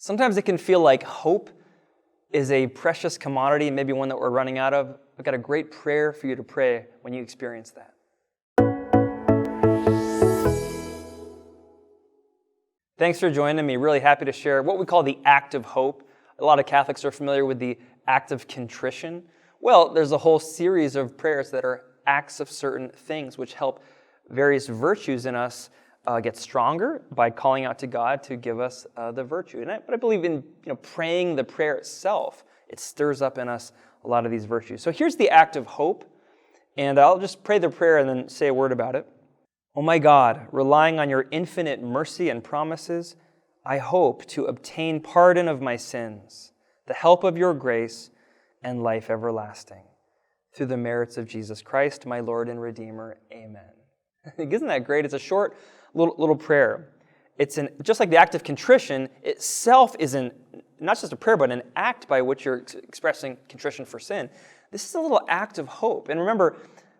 Sometimes it can feel like hope is a precious commodity, maybe one that we're running out of. I've got a great prayer for you to pray when you experience that. Thanks for joining me. Really happy to share what we call the Act of Hope. A lot of Catholics are familiar with the Act of Contrition. Well, there's a whole series of prayers that are acts of certain things which help various virtues in us get stronger by calling out to God to give us the virtue. But I believe in praying the prayer itself, it stirs up in us a lot of these virtues. So here's the Act of Hope, and I'll just pray the prayer and then say a word about it. Oh my God, relying on your infinite mercy and promises, I hope to obtain pardon of my sins, the help of your grace, and life everlasting. Through the merits of Jesus Christ, my Lord and Redeemer. Amen. Isn't that great? It's a short little prayer. It's just like the Act of Contrition itself is not just a prayer, but an act by which you're expressing contrition for sin. This is a little act of hope. And remember,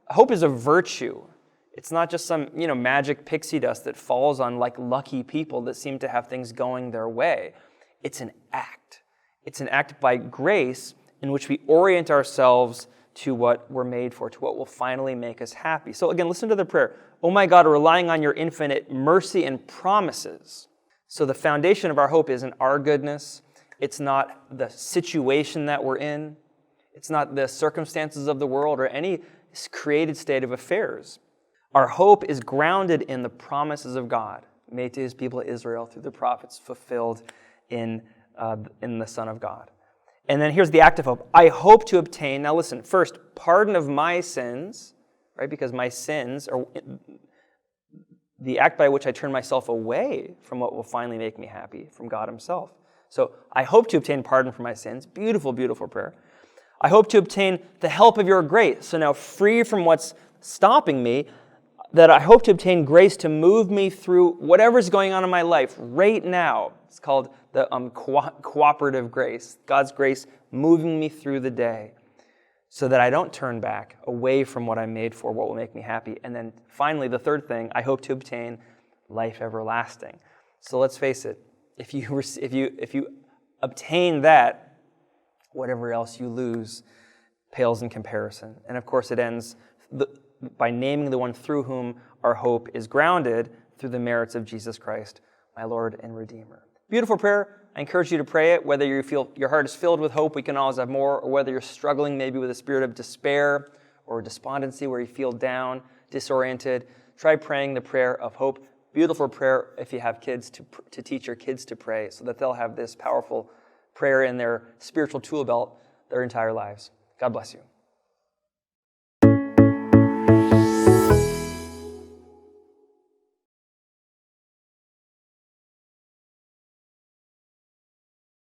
hope is a virtue. It's not just some magic pixie dust that falls on like lucky people that seem to have things going their way. It's an act. It's an act by grace in which we orient ourselves to what we're made for, to what will finally make us happy. So again, listen to the prayer. Oh my God, relying on your infinite mercy and promises. So the foundation of our hope isn't our goodness. It's not the situation that we're in. It's not the circumstances of the world or any created state of affairs. Our hope is grounded in the promises of God, made to his people Israel through the prophets, fulfilled in the Son of God. And then here's the act of hope. I hope to obtain, now listen, first, pardon of my sins, right? Because my sins are the act by which I turn myself away from what will finally make me happy, from God himself. So I hope to obtain pardon for my sins. Beautiful, beautiful prayer. I hope to obtain the help of your grace. So now, free from what's stopping me, that I hope to obtain grace to move me through whatever's going on in my life right now. It's called the cooperative grace. God's grace moving me through the day so that I don't turn back away from what I'm made for, what will make me happy. And then finally, the third thing, I hope to obtain life everlasting. So let's face it, if you obtain that, whatever else you lose pales in comparison. And of course, it ends by naming the one through whom our hope is grounded through the merits of Jesus Christ, my Lord and Redeemer. Beautiful prayer. I encourage you to pray it, whether you feel your heart is filled with hope, we can always have more, or whether you're struggling maybe with a spirit of despair or despondency where you feel down, disoriented. Try praying the prayer of hope. Beautiful prayer if you have kids to teach your kids to pray so that they'll have this powerful prayer in their spiritual tool belt their entire lives. God bless you.